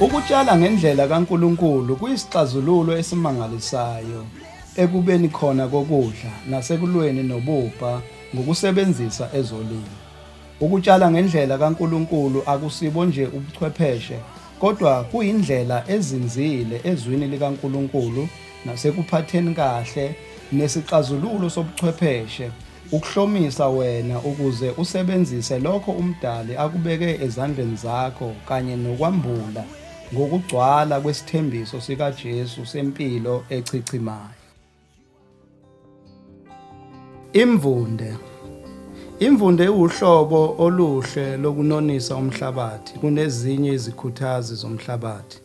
Ukutshala ngendlela kaNkulunkulu kuyisixazululo esimangalisayo ekubeni khona kokudla nasekulweni nobubha ngokusebenzisa ezolimo. Ukutshala ngendlela kaNkulunkulu akusibo nje ubuchwepheshe, kodwa kuyindlela ezinzile ezwini likaNkulunkulu nasekuphatheni kahle nesixazululo sobuchwepheshe ukuhlomisa wena ukuze usebenzise lokho umdali akubeke ezandleni zakho kanye nokwambula ngokugcwala kwesithembiso sikaJesu sempilo echichimayo. Imvunde. Imvunde iwuhlobo oluhle lokunonisa umhlabathi kunezinye izikhuthazi zomhlabathi,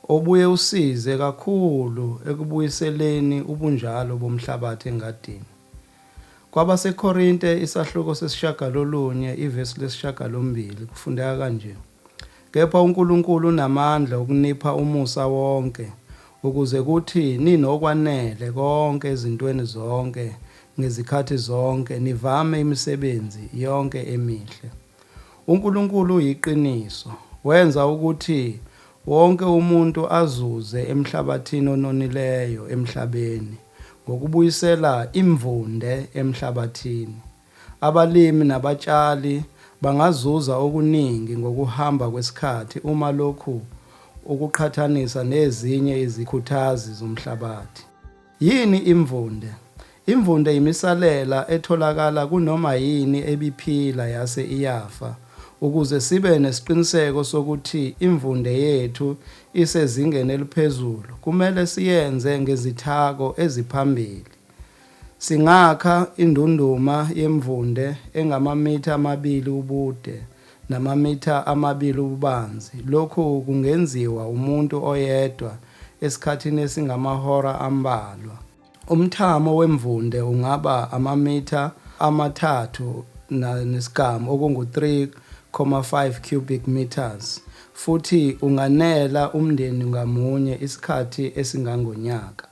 obuye usize kakhulu ekubuyiseleni ubunjalo bomhlabathi engadini. KwabaseKorinte isahluko sesishagalolunye ivesi lesishagalombili kufundeka kanje: kepha uNkulunkulu unamandla ukunipha umusa wonke ukuze kuthi ninokwanele konke ezintweni zonke ngezikhathi zonke nivame imisebenzi yonke emihle. uNkulunkulu uyiqiniso, wenza ukuthi wonke umuntu azuze emhlabathini ononileyo emhlabeni ngokubuyisela imvunde emhlabathini. Abalimi nabatshali bangazuza okuningi ngokuhamba kwesikhathi uma lokhu ukuqhathanisa nezinye izikhuthazi zomhlabathi. Yini imvunde? Imvunde imisalela etholakala kunoma yini ebiphila yase iyafa, ukuze sibe nesiqiniseko sokuthi imvunde yethu isezingeni eliphezulu. Kumele siyenze ngezithako eziphambili. Singakha indunduma yemvunde engamamitha 2 ubude namamitha 2 ububanzi. Lokhu kungenziwa umuntu oyedwa esikhathini esingamahora ambalwa. Umthamo wemvunde ungaba amamitha 3 nesigamu okungu 3.5 cubic meters, futhi unganela umndeni ngamunye isikhathi esingangonyaka.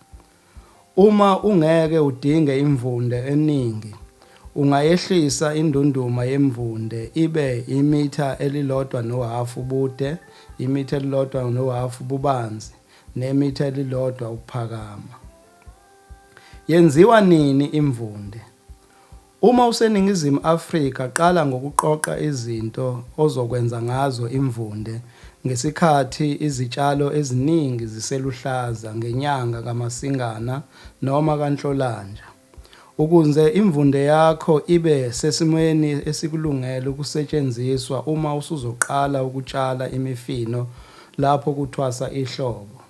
Uma ungeke udinge imvunde eningi, ungayehlisa indunduma yemvunde ibe imitha 1.5 ubude, imitha 1.5 ububanzi, nemitha 1 ukuphakama. Yenziwa nini imvunde? Uma useNingizimu Afrika, qala ngokuqoqa izinto ozokwenza ngazo imvunde ngesikhathi izitshalo eziningi ziseluhlaza ngenyanga kaMasingana noma kaNhlolanja, ukuze imvunde yakho ibe sesimweni esikulungele ukusetshenziswa uma usuzoqala ukutshala imifino lapho kuthwasa ihlobo.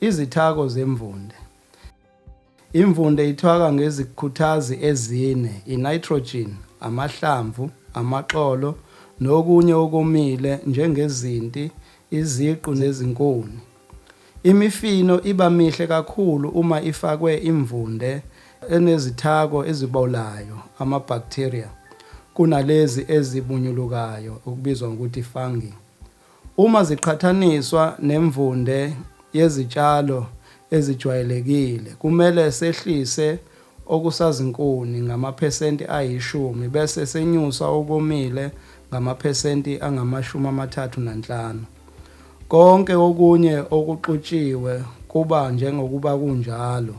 Izithako zemvunde. Imvunde ithwaka ngezikhuthazi ezine: initrogen, amahlamvu, amaxolo, nokunye okomile njengezinti, iziqu nezinkuni. Imifino iba mihle kakhulu uma ifakwe imvunde enezithako ezibolayo, amabacteria, kunalezi ezibunyulukayo okubizwa ngokuthi fungi. Uma ziqhathaniswa nemvunde yezitshalo ezijwayelekile, kumele sehlise okusazinkuni ngamaphesenti 10 bese senyusa okomile ngamaphesenti 35. Konke okunye okuxutshiwe kuba njengokuba kunjalo.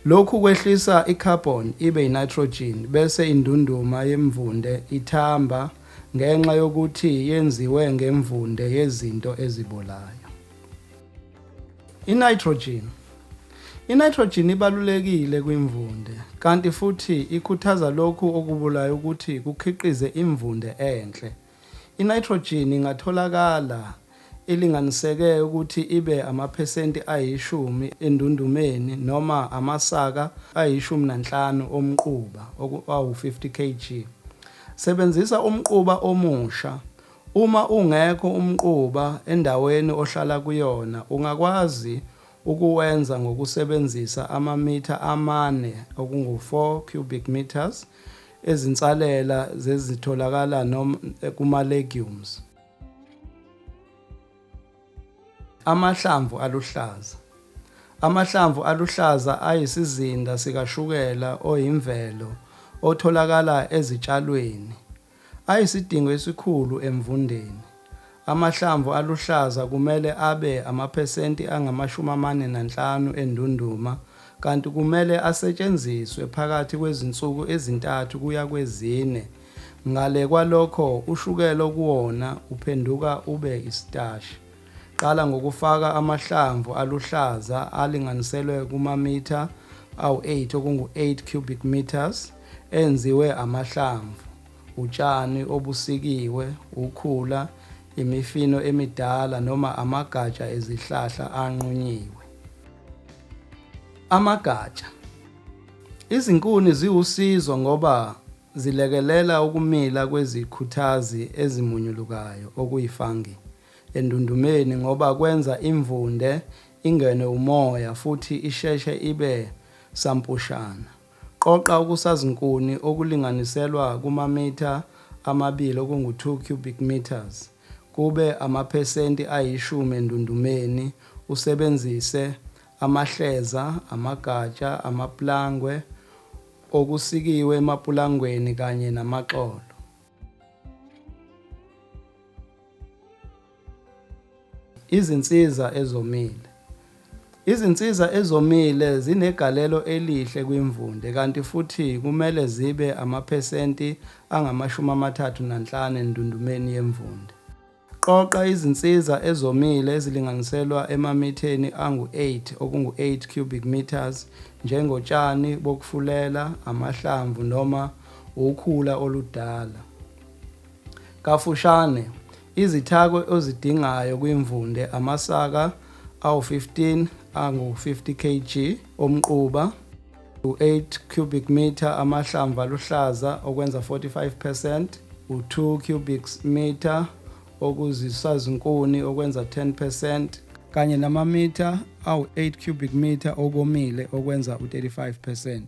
Lokhu kwehlisa icarbon ibe initrogen bese indunduma yemvunde ithamba ngenxa yokuthi yenziwe ngemvunde yezinto ezibolayo. Initrogen. Initrogen ibalulekile kwimvunde, kanti futhi ikhuthaza lokhu okubulayo ukuthi kukhiqize imvunde enhle. Initrogen ingatholakala ilinganiseke ukuthi ibe amaphesenti 10 endundumeni noma amasaka 15 omquba oku-50 kg. Sebenzisa umquba omusha. Uma ungekho umquba endaweni ohlala kuyona, ungakwazi ukuwenza ngokusebenzisa amamitha 4 okungu 4 cubic meters ezinsalela zezitholakala noma kuma legumes. Amahlamvu aluhlaza. Amahlamvu aluhlaza ayisizinda sikashukela oyimvelo otholakala ezitshalweni. ayisidingo esikhulu emvundeni. Amahlamvu aluhlaza kumele abe amaphesenti angama-45 endunduma, kanti kumele asetshenziswe phakathi kwezinsuku ezintathu kuya kwezine. Ngale kwalokho ushukela kuwona uphenduka ube isitashi. Qala ngokufaka amahlamvu aluhlaza alinganiselwe kumamitha awu-8 okungu-8 cubic meters enziwe amahlamvu, utshani obusikiwe, ukhula, imifino emidala noma amagatsha ezihlahla anqunyiwe. Amagatsha. Izinkuni ziwusizo ngoba zilekelela ukumila kwezikhuthazi ezimunyulukayo okuyifungi endundumeni ngoba kwenza imvunde ingene umoya futhi isheshe ibe sampushana. Qoqa ukusazinkuni okulinganiselwa kumamitha 2 okungu-2 cubic meters kube amaphesenti 10 endundumeni usebenzise amahleza, amagatsha, amaplangwe okusikiwe emapulangweni kanye namaxolo. Izinsiza ezomile. Izinsiza ezomile zinegalelo elihle kwimvunde kanti futhi kumele zibe amaphesenti angama-35 endundumeni yemvunde. Qoqa izinsiza ezomile ezilinganiselwa emamitheni angu-8 okungu-8 cubic meters njengotshani bokufulela, amahlamvu noma ukhula oludala. Kafushane, izithako ozidingayo kwimvunde amasaka awu-15 angu-50 kg omquba, u-8 cubic meter amahlamvu aluhlaza okwenza 45%, u-2 cubic meter okuzisazinkuni okwenza 10% kanye namamitha awu-8 cubic meter okomile okwenza u-35%.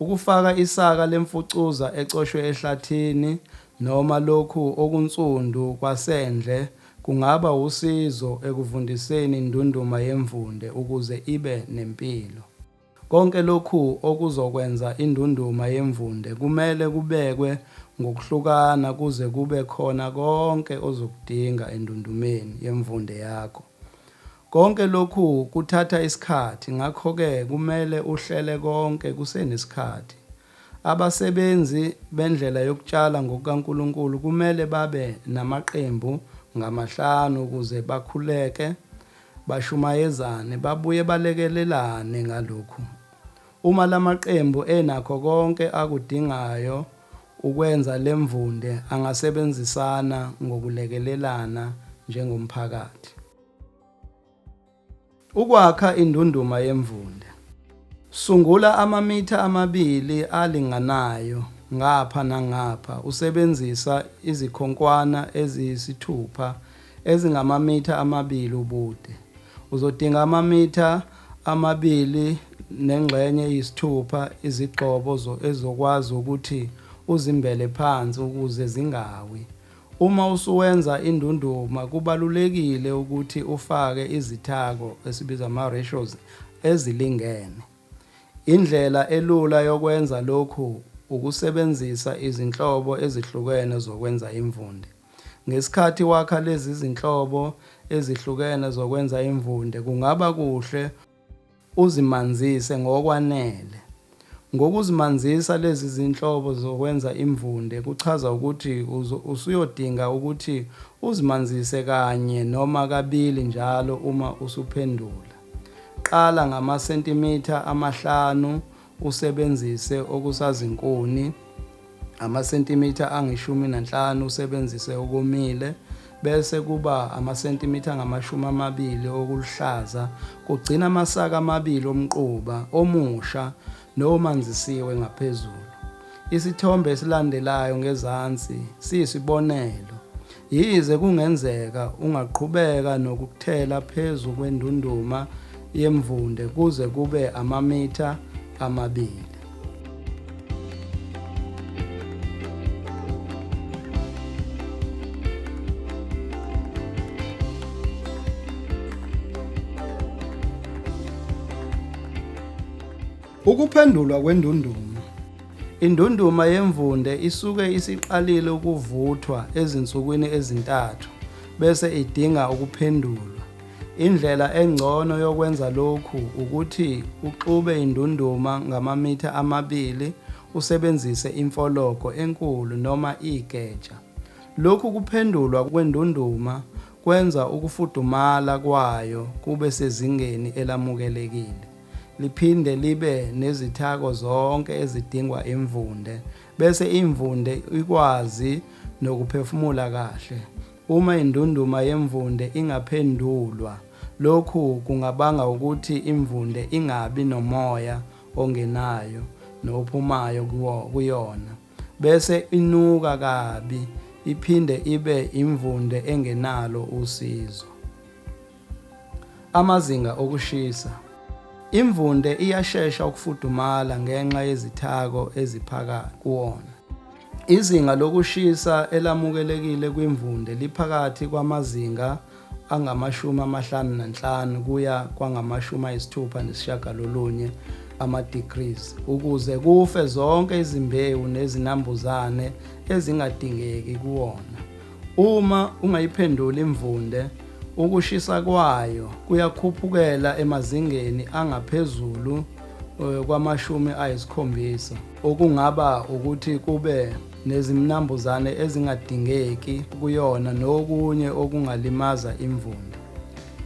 Ukufaka isaka lemfucuza ecoshwe ehlathini noma lokhu okunsundu kwasendle kungaba usizo ekuvundiseni indunduma yemvunde ukuze ibe nempilo. Konke lokhu okuzokwenza indunduma yemvunde kumele kubekwe ngokuhlukana kuze kube khona konke ozokudinga endundumeni yemvunde yakho. Konke lokhu kuthatha isikhathi, ngakho-ke kumele uhlele konke kusenesikhathi. Abasebenzi bendlela yokutshala ngokukaNkulunkulu kumele babe namaqembu ngama-5 ukuze bakhuleke, bashumayezane, babuye balekelelane ngalokhu. Uma lamaqembu enakho konke akudingayo ukwenza lemvunde angasebenzisana ngokulekelelana njengomphakathi. Ukwakha indunduma yemvunde. Sungula amamitha 2 alinganayo ngapha nangapha usebenzisa izikhonkwana eziyisithupha ezingamamitha 2 ubude. Uzodinga amamitha 2 nengxenye eyisithupha izigxobo ezokwazi ukuthi uzimbele phansi ukuze zingawi. Uma usuwenza indunduma kubalulekile ukuthi ufake izithako esibiza ama-ratios ezilingene. Indlela elula yokwenza lokhu ukusebenzisa izinhlobo ezihlukene zokwenza imvunde. Ngesikhathi wakha lezi zinhlobo ezihlukene zokwenza imvunde kungaba kuhle uzimanzise ngokwanele. Ngokuzimanzisa lezi zinhlobo zokwenza imvunde kuchaza ukuthi usuyodinga ukuthi uzimanzise kanye noma kabili njalo uma usuphendula. Qala ngamasentimitha 5 usebenzise okusazinkuni, amasentimitha angu-15 usebenzise okomile, bese kuba amasentimitha angama-20 okuluhlaza, kugcina amasaka 2 omquba omusha nomanzisiwe ngaphezulu. Isithombe esilandelayo ngezansi siyisibonelo. Yize kungenzeka ungaqhubeka nokuthela phezu kwendunduma yemvunde kuze kube amamitha 2. Ukuphendulwa kwendunduma. Indunduma yemvunde isuke isiqalile ukuvuthwa ezinsukwini ezintathu bese idinga ukuphendulwa. Indlela engcono yokwenza lokhu ukuthi uxube indunduma ngamamitha 2 usebenzise imfologo enkulu noma igeja. Lokhu kuphendulwa kwendunduma kwenza ukufudumala kwayo kube sezingeni elamukelekile. Liphinde libe nezithako zonke ezidingwa imvunde bese imvunde ikwazi nokuphefumula kahle. Uma indunduma yemvunde ingaphendulwa, lokhu kungabanga ukuthi imvunde ingabi nomoya ongenayo nophumayo kuyona bese inuka kabi, iphinde ibe imvunde engenalo usizo. Amazinga okushisa. Imvunde iyashesha ukufudumala ngenxa yezithako eziphakathi kuwona. Izinga lokushisa elamukelekile kwimvunde liphakathi kwamazinga angama-55 kuya kwangama-69 ama-degrees ukuze kufe zonke izimbewu nezinambuzane ezingadingeki kuwona. Uma ungayiphenduli imvunde, ukushisa kwayo kuyakhuphukela emazingeni angaphezulu kwama-70 okungaba ukuthi kube nezinambuzane ezingadingeki kuyona nokunye okungalimaza imvunde.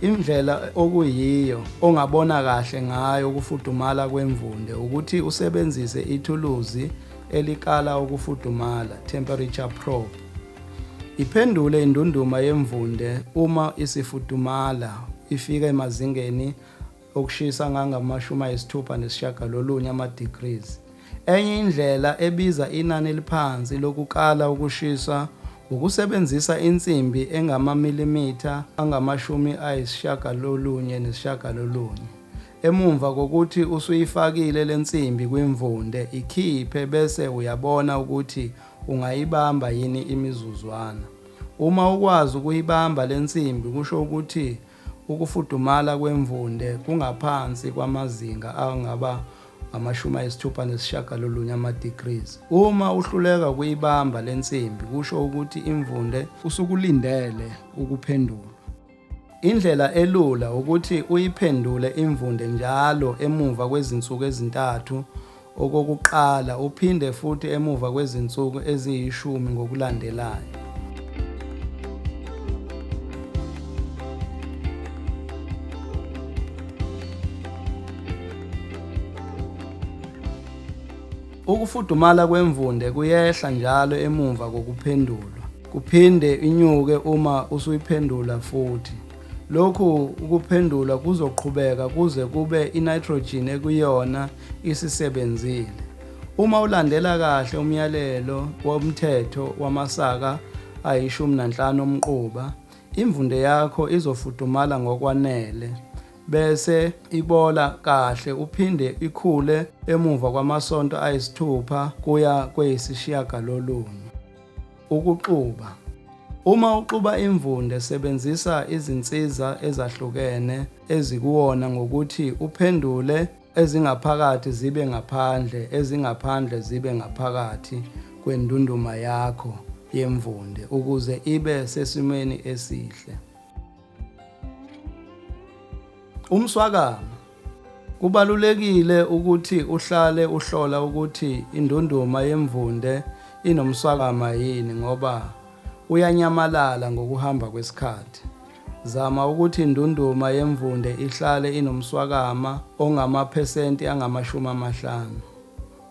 Indlela okuyiyo ongabona kahle ngayo ukufudumala kwemvunde ukuthi usebenzise ithuluzi elikala ukufudumala, temperature probe. Iphendule indunduma yemvunde uma isifudumala ifika emazingeni okushisa ngangama-69 ama-degrees. Enye indlela ebiza inani eliphansi lokukala ukushisa ukusebenzisa insimbi engamamilimitha angama-90. Emumva kokuthi usuyifakile le nsimbi kwimvunde, ikhiphe bese uyabona ukuthi ungayibamba yini imizuzwana. Uma ukwazi ukuyibamba le nsimbi, kusho ukuthi ukufudumala kwemvunde kungaphansi kwamazinga angaba ama-69 ama-degrees. Uma uhluleka ukuyibamba le nsimbi, kusho ukuthi imvunde usukulindele ukuphendulwa. Indlela elula ukuthi uyiphendule imvunde njalo emuva kwezinsuku ezintathu okokuqala uphinde futhi emuva kwezinsuku eziyi10 ngokulandelayo. Ukufudumala kwemvunde kuyehla njalo emuva kokuphendulwa, kuphinde inyuke uma usuyiphendula futhi. Lokhu ukuphendula kuzoqhubeka kuze kube initrogen ekuyona isisebenzile. Uma ulandela kahle umyalelo womthetho wamasaka ayi-15 omquba, imvunde yakho izofudumala ngokwanele bese ibola kahle uphinde ikhule emuva kwamasonto ayisithupha kuya kweyisishiyagalolunye. Ukuxuba. Uma uxuba imvunde, sebenzisa izinsiza ezahlukene ezikuwona ngokuthi uphendule ezingaphakathi zibe ngaphandle, ezingaphandle zibe ngaphakathi kwendunduma yakho yemvunde ukuze ibe sesimweni esihle. Umswakama. Kubalulekile ukuthi uhlale uhlola ukuthi indunduma yemvunde inomswakama yini ngoba uyanyamalala ngokuhamba kwesikhathi. Zama ukuthi indunduma yemvunde ihlale inomswakama ongamaphesenti angama-50.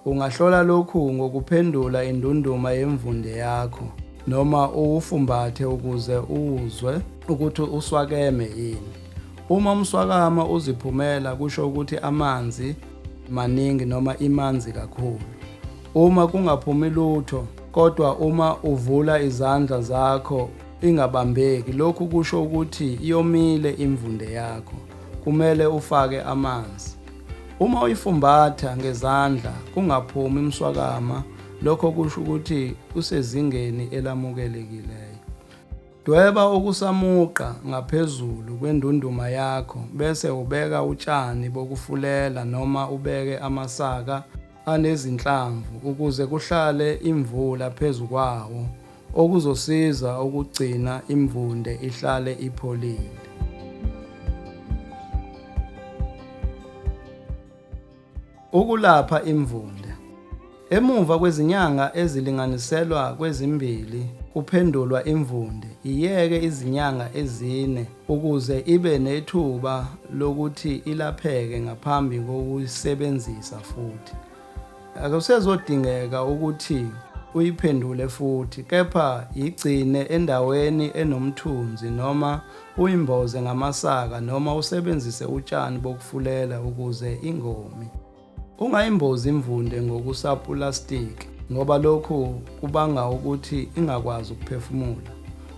Ungahlola lokhu ngokuphendula indunduma yemvunde yakho noma uwufumbathe ukuze uzwe ukuthi uswakeme yini. Uma umswakama uziphumela, kusho ukuthi amanzi maningi noma imanzi kakhulu. Uma kungaphumi lutho, kodwa uma uvula izandla zakho ingabambeki, lokhu kusho ukuthi iyomile imvunde yakho, kumele ufake amanzi. Uma uyifumbatha ngezandla kungaphumi umswakama, lokho kusho ukuthi usezingeni elamukelekileyo. Dweba ukusamuqa ngaphezulu kwendunduma yakho bese ubeka utshani bokufulela noma ubeke amasaka anezinhlamvu ukuze kuhlale imvula phezu kwawo okuzosiza ukugcina imvunde ihlale ipholile. Ukulapha imvunde. Emuva kwezinyanga ezilinganiselwa kwezimbili kuphendulwa imvunde, iyeke izinyanga ezine ukuze ibe nethuba lokuthi ilapheke ngaphambi kokuyisebenzisa futhi. Akusezodingeka ukuthi uyiphendule futhi, kepha igcine endaweni enomthunzi noma uyimboze ngamasaka noma usebenzise utshani bokufulela ukuze ingomi. Ungayimbozi imvunde ngokusapulasitiki ngoba lokhu kubanga ukuthi ingakwazi ukuphefumula.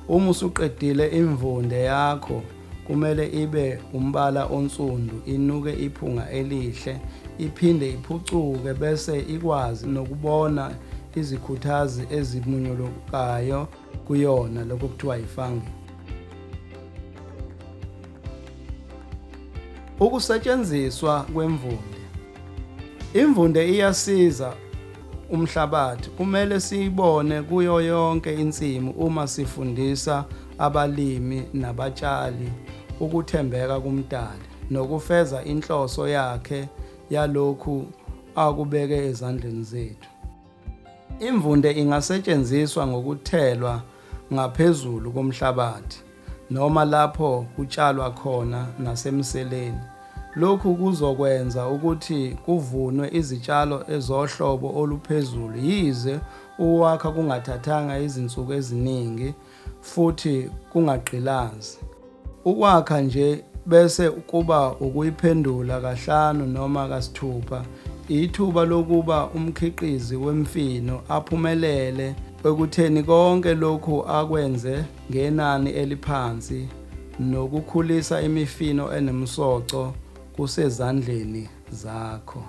Uma usuqedile imvunde yakho kumele ibe umbala onsundu, inuke iphunga elihle, iphinde iphucuke bese ikwazi nokubona izikhuthazi ezimunyulukayo kuyona, lokho kuthiwa yifungi. Ukusetshenziswa kwemvunde. Imvunde iyasiza umhlabathi. Kumele siyibone kuyo yonke insimu uma sifundisa abalimi nabatshali ukuthembeka kumdali nokufeza inhloso yakhe yalokhu akubeke ezandleni zethu. Imvunde ingasetshenziswa ngokuthelwa ngaphezulu komhlabathi noma lapho kutshalwa khona nasemseleni. Lokhu kuzokwenza ukuthi kuvunwe izitshalo ezohlobo oluphezulu yize ukwakha kungathathanga izinsuku eziningi futhi kungagqilazi. Ukwakha nje bese kuba ukuyiphendula kahlanu noma kasithupha, ithuba lokuba umkhiqizi wemfino aphumelele ekutheni konke lokhu akwenze ngenani eliphansi nokukhulisa imifino enomsoco kusezandleni zakho.